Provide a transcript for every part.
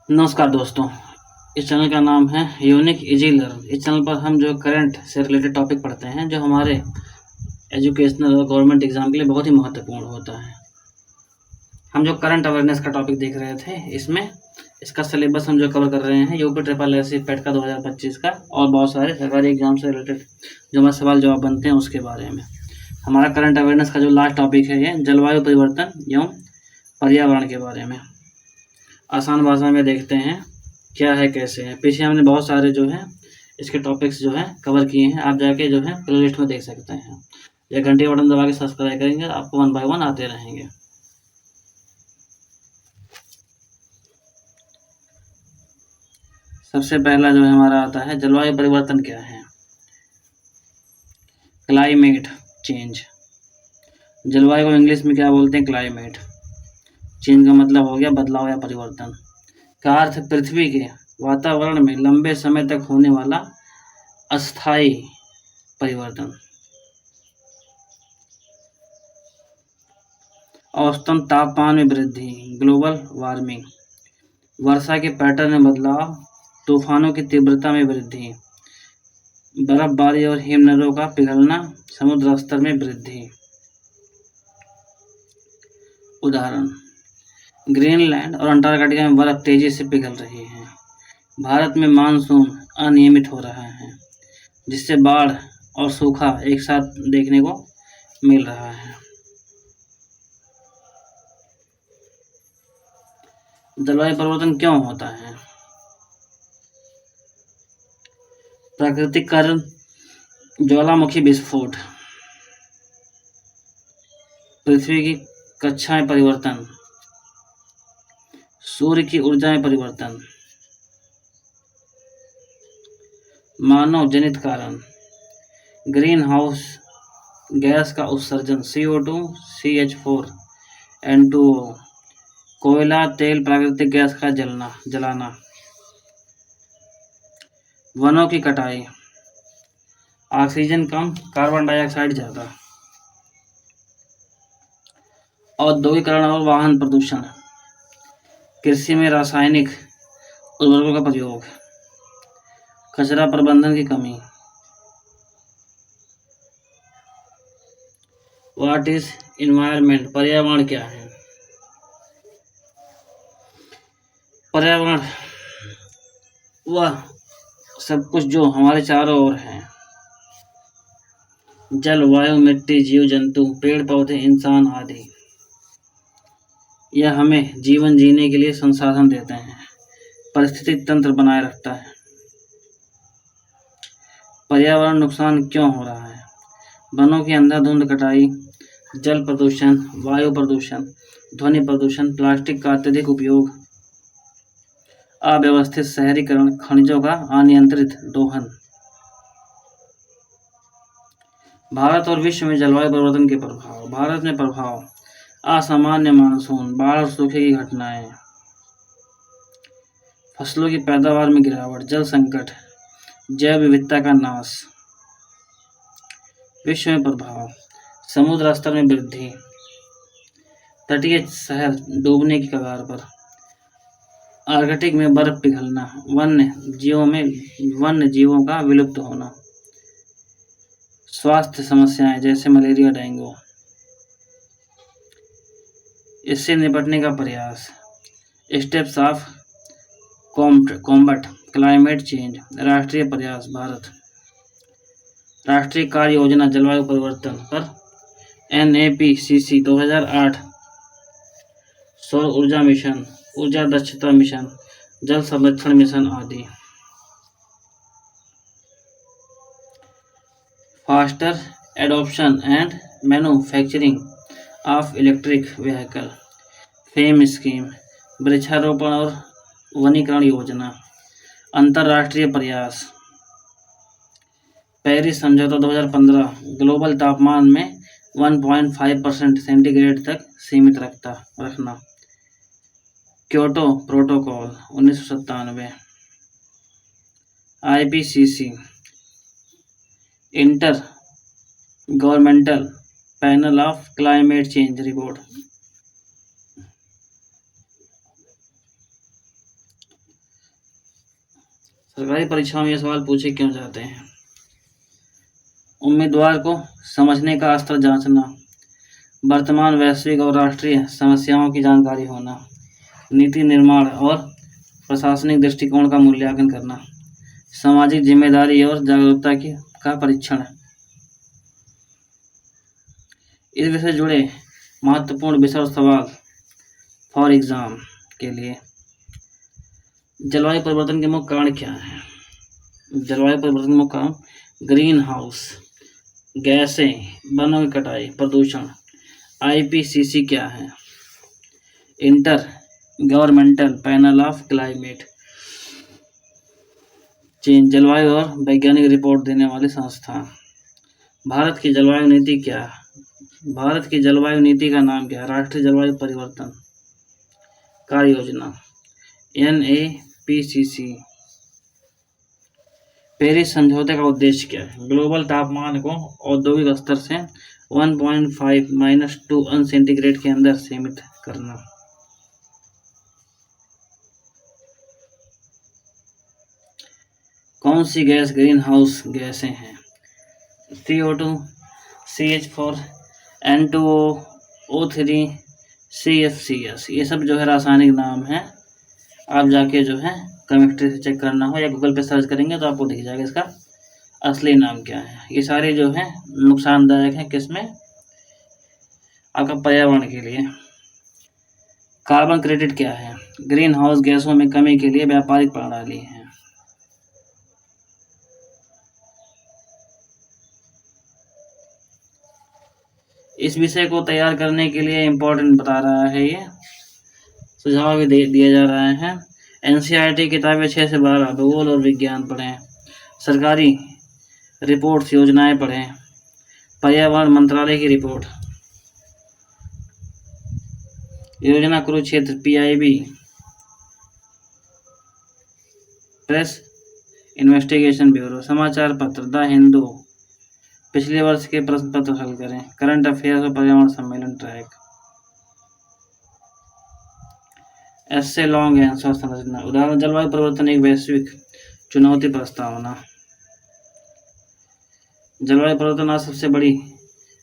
नमस्कार दोस्तों। इस चैनल का नाम है यूनिक इजी लर्न। इस चैनल पर हम जो करंट से रिलेटेड टॉपिक पढ़ते हैं जो हमारे एजुकेशनल और गवर्नमेंट एग्जाम के लिए बहुत ही महत्वपूर्ण होता है। हम जो करंट अवेयरनेस का टॉपिक देख रहे थे, इसमें इसका सिलेबस हम जो कवर कर रहे हैं यूपी ट्रिपल एससी पेट का 2025 का और बहुत सारे सरकारी एग्जाम से रिलेटेड जो हमारे सवाल जवाब बनते हैं उसके बारे में। हमारा करंट अवेयरनेस का जो लास्ट टॉपिक है ये जलवायु परिवर्तन एवं पर्यावरण के बारे में। आसान भाषा में देखते हैं क्या है कैसे है। पीछे हमने बहुत सारे जो है इसके टॉपिक्स जो है कवर किए हैं, आप जाके जो है प्लेलिस्ट में देख सकते हैं या घंटी बटन दबा के सब्सक्राइब करेंगे, आपको 1 बाय 1 आते रहेंगे। सबसे पहला जो है हमारा आता है जलवायु परिवर्तन क्या है। Climate change. जलवायु को इंग्लिश में क्या बोलते हैं? क्लाइमेट। चेंज का मतलब हो गया बदलाव या परिवर्तन। का अर्थ पृथ्वी के वातावरण में लंबे समय तक होने वाला अस्थायी परिवर्तन। औसतन तापमान में वृद्धि, ग्लोबल वार्मिंग। वर्षा के पैटर्न में बदलाव, तूफानों की तीव्रता में वृद्धि, बर्फबारी और हिमनदों का पिघलना, समुद्र स्तर में वृद्धि। उदाहरण, ग्रीनलैंड और अंटार्कटिका में बर्फ तेजी से पिघल रही है। भारत में मानसून अनियमित हो रहा है, जिससे बाढ़ और सूखा एक साथ देखने को मिल रहा है। जलवायु परिवर्तन क्यों होता है? प्राकृतिक कारण, ज्वालामुखी विस्फोट, पृथ्वी की कक्षा में परिवर्तन, सूर्य की ऊर्जा में परिवर्तन, मानव जनित कारण, ग्रीन हाउस गैस का उत्सर्जन CO2, CH4, N2O, कोयला, तेल, प्राकृतिक गैस का जलाना, वनों की कटाई, ऑक्सीजन कम, कार्बन डाइऑक्साइड ज़्यादा, औद्योगिकरण और वाहन प्रदूषण, कृषि में रासायनिक उर्वरकों का प्रयोग, कचरा प्रबंधन की कमी। What is environment? पर्यावरण क्या है? पर्यावरण वह सब कुछ जो हमारे चारों ओर है। जल, वायु, मिट्टी, जीव जंतु, पेड़ पौधे, इंसान आदि। यह हमें जीवन जीने के लिए संसाधन देते हैं, परिस्थिति तंत्र बनाए रखता है। पर्यावरण नुकसान क्यों हो रहा है? वनों की अंधाधुंध कटाई, जल प्रदूषण, वायु प्रदूषण, ध्वनि प्रदूषण, प्लास्टिक का अत्यधिक उपयोग, अव्यवस्थित शहरीकरण, खनिजों का अनियंत्रित दोहन। भारत और विश्व में जलवायु परिवर्तन के प्रभाव। भारत में प्रभाव, असामान्य मानसून, बाढ़ और सूखे की घटनाएं, फसलों की पैदावार में गिरावट, जल संकट, जैव विविधता का नाश। विश्व में प्रभाव, समुद्र स्तर में वृद्धि, तटीय शहर डूबने की कगार पर, आर्कटिक में बर्फ पिघलना, वन्य जीवों का विलुप्त होना, स्वास्थ्य समस्याएं जैसे मलेरिया, डेंगू। इससे निपटने का प्रयास, steps of combat climate change, राष्ट्रीय प्रयास। भारत राष्ट्रीय कार्य योजना जलवायु परिवर्तन पर NAPCC 2008, सौर ऊर्जा मिशन, ऊर्जा दक्षता मिशन, जल संरक्षण मिशन आदि। Faster adoption and manufacturing of electric vehicle, fame scheme, वृक्षारोपण और वनीकरण योजना, अंतर्राष्ट्रीय प्रयास। पेरिस समझौता 2015 ग्लोबल तापमान में 1.5% सेंटीग्रेड तक सीमित रखना। Kyoto protocol 1997। IPCC inter governmental panel of climate change report. सरकारी परीक्षाओं में ये सवाल पूछे क्यों जाते हैं? उम्मीदवार को समझने का स्तर जांचना, वर्तमान वैश्विक और राष्ट्रीय समस्याओं की जानकारी होना, नीति निर्माण और प्रशासनिक दृष्टिकोण का मूल्यांकन करना, सामाजिक जिम्मेदारी और जागरूकता का परीक्षण। इस विषय से जुड़े महत्वपूर्ण विषय और सवाल फॉर एग्जाम के लिए। जलवायु परिवर्तन के मुख्य कारण क्या हैं? जलवायु परिवर्तन के मुख्य कारण ग्रीन हाउस गैसें, वनों की कटाई, प्रदूषण। IPCC क्या है? Inter governmental panel of climate change, जलवायु और वैज्ञानिक रिपोर्ट देने वाली संस्था। भारत की जलवायु नीति क्या है? भारत की जलवायु नीति का नाम क्या है? राष्ट्रीय जलवायु परिवर्तन कार्य योजना NAPCC। पेरिस समझौते का उद्देश्य क्या है? ग्लोबल तापमान को औद्योगिक स्तर से 1.5 - 2 अंश सेंटीग्रेड के अंदर सीमित करना। कौन सी गैस ग्रीन हाउस गैसें हैं? CO2, CH4, N2O, O3, CFCS। ये सब जो है रासायनिक नाम है, आप जाके जो है केमिस्ट्री से चेक करना हो या गूगल पे सर्च करेंगे तो आपको दिख जाएगा इसका असली नाम क्या है। ये सारे जो है नुकसानदायक हैं किसमें? आपका पर्यावरण के लिए। कार्बन क्रेडिट क्या है? ग्रीन हाउस गैसों में कमी के लिए व्यापारिक प्रणाली है। इस विषय को तैयार करने के लिए इम्पोर्टेंट बता रहा है, ये सुझाव भी दिया जा रहा है। NCERT किताबें 6 से 12 भूगोल और विज्ञान पढ़ें, सरकारी रिपोर्ट्स योजनाएं पढ़ें, पर्यावरण मंत्रालय की रिपोर्ट, योजना Kurukshetra PIB, press investigation bureau, समाचार पत्र द हिंदू, पिछले वर्ष के प्रश्न पत्र हल करें, करंट अफेयर्स और पर्यावरण सम्मेलन ट्रैक, ऐसे लॉन्ग आंसर समझना। उदाहरण जलवायु परिवर्तन एक वैश्विक चुनौती प्रस्तावना। जलवायु परिवर्तन आज सबसे बड़ी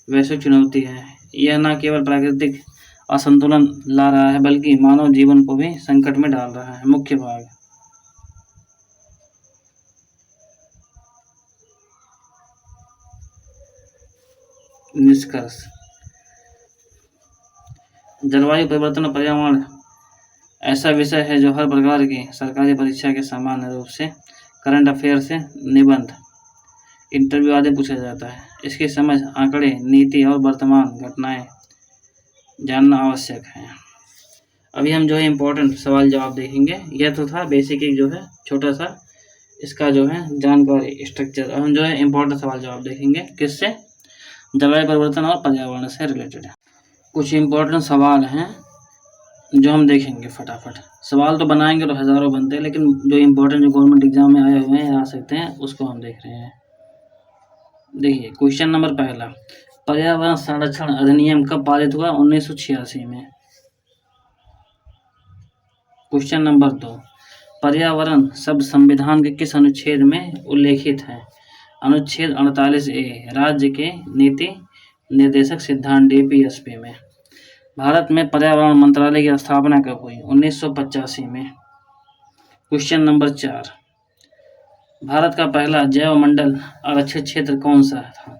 वैश्विक चुनौती है। यह न केवल प्राकृतिक असंतुलन ला रहा है बल्कि मानव जीवन को भी संकट में डाल रहा है। मुख्य भाग। निष्कर्ष। जलवायु परिवर्तन और पर्यावरण ऐसा विषय है जो हर प्रकार की सरकारी परीक्षा के सामान्य रूप से करंट अफेयर से निबंध, इंटरव्यू आदि पूछा जाता है। इसकी समझ, आंकड़े, नीति और वर्तमान घटनाएं जानना आवश्यक है। अभी हम जो है इम्पोर्टेंट सवाल जवाब देखेंगे। यह तो था बेसिक एक जो है छोटा सा इसका जो है जानकारी स्ट्रक्चर। अब हम जो है इम्पोर्टेंट सवाल जवाब देखेंगे किससे? जलवायु परिवर्तन और पर्यावरण से रिलेटेड। कुछ इम्पोर्टेंट सवाल हैं जो हम देखेंगे फटाफट। सवाल तो बनाएंगे तो हज़ारों बनते हैं, लेकिन जो इम्पोर्टेंट जो गवर्नमेंट एग्जाम में आए हुए हैं आ सकते हैं उसको हम देख रहे हैं। देखिए क्वेश्चन नंबर पहला, पर्यावरण संरक्षण अधिनियम कब पारित हुआ? 1986 में। क्वेश्चन नंबर 2, पर्यावरण शब्द संविधान के किस अनुच्छेद में उल्लेखित है? अनुच्छेद 48A राज्य के नीति निर्देशक सिद्धांत DPSP में। भारत में पर्यावरण मंत्रालय की स्थापना कब हुई? 1985 में। क्वेश्चन नंबर 4, भारत का पहला जैवमंडल आरक्षित क्षेत्र कौन सा था?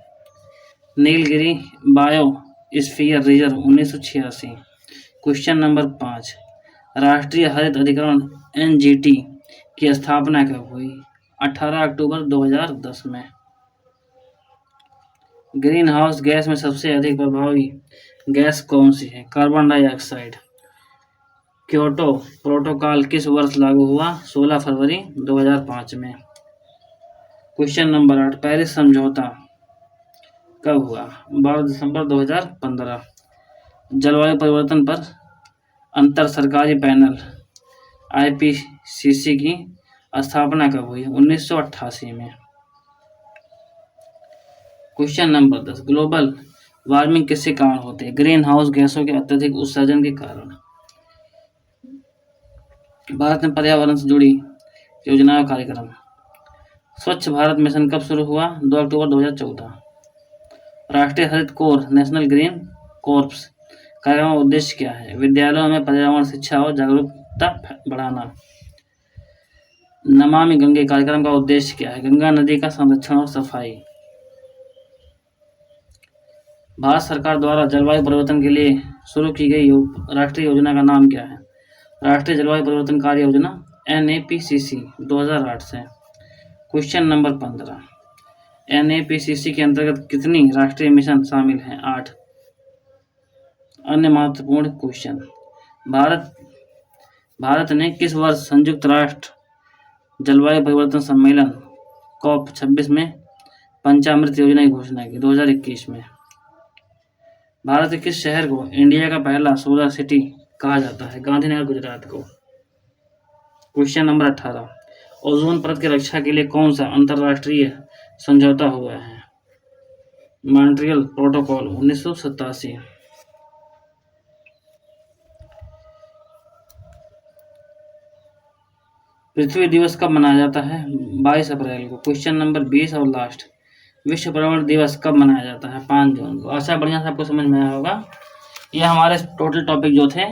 Nilgiri biosphere reserve 1986। Question number 5, राष्ट्रीय हरित अधिकरण NGT की स्थापना कब हुई? 18 अक्टूबर 2010 में। ग्रीन हाउस गैस में सबसे अधिक प्रभावी गैस कौन सी है? Carbon dioxide. क्योटो प्रोटोकॉल किस वर्ष लागू हुआ? 16 फरवरी 2005 में। क्वेश्चन नंबर 8, पेरिस समझौता कब हुआ? 12 दिसंबर 2015। जलवायु परिवर्तन पर अंतर सरकारी पैनल IPCC की स्थापना कब हुई? 1988 में। क्वेश्चन नंबर 10, ग्लोबल वार्मिंग किसके कारण होती है? ग्रीन हाउस गैसों के अत्यधिक उत्सर्जन के कारण। भारत में पर्यावरण से जुड़ी योजनाएं कार्यक्रम स्वच्छ भारत मिशन कब शुरू हुआ? 2 अक्टूबर 2014। राष्ट्रीय हरित कोर नेशनल ग्रीन कॉर्प्स कार्यक्रम का उद्देश्य क्या है? विद्यालयों में पर्यावरण शिक्षा और जागरूकता बढ़ाना। नमामि गंगे कार्यक्रम का उद्देश्य क्या है? गंगा नदी का संरक्षण और सफाई। भारत सरकार द्वारा जलवायु परिवर्तन के लिए शुरू की गई राष्ट्रीय योजना का नाम क्या है? राष्ट्रीय जलवायु परिवर्तन कार्य योजना NAPCC 2008 से। Question number 15। NAPCC के अंतर्गत कितनी राष्ट्रीय मिशन शामिल हैं? 8। अन्य महत्वपूर्ण क्वेश्चन। भारत ने किस वर्ष संयुक्त राष्ट्र जलवायु परिवर्तन सम्मेलन COP26 में पंचामृत योजना की घोषणा की? 2021 में। भारत के किस शहर को इंडिया का पहला सोलर सिटी कहा जाता है? गांधीनगर, गुजरात को। Question number 18। ओजोन परत की रक्षा के लिए कौन सा अंतर्राष्ट्रीय समझौता हुआ है? Montreal protocol 1987। पृथ्वी दिवस कब मनाया जाता है? 22 अप्रैल को। क्वेश्चन नंबर 20 और लास्ट। विश्व पर्यावरण दिवस कब मनाया जाता है? 5 जून को। अच्छा, बढ़िया से आपको समझ में आया होगा। ये हमारे टोटल टॉपिक जो थे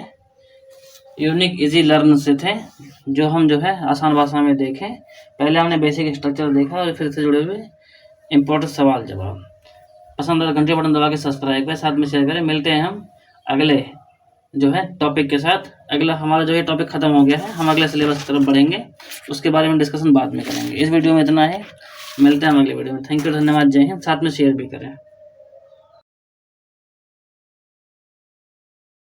यूनिक इजी लर्न से थे, जो हम आसान भाषा में देखें। पहले हमने बेसिक स्ट्रक्चर देखा और फिर से जुड़े हुए इंपॉर्टेंट सवाल जवाब। पसंद आए घंटे बटन दबा के सब्सक्राइब करें, साथ में शेयर करें। मिलते हैं हम अगले टॉपिक के साथ। अगला हमारा टॉपिक खत्म हो गया है, हम अगले सिलेबस की तरफ बढ़ेंगे, उसके बारे में डिस्कशन बाद में करेंगे। इस वीडियो में इतना है, मिलते हैं हम अगले वीडियो में। थैंक यू, धन्यवाद, जय हिंद। साथ में शेयर भी करें।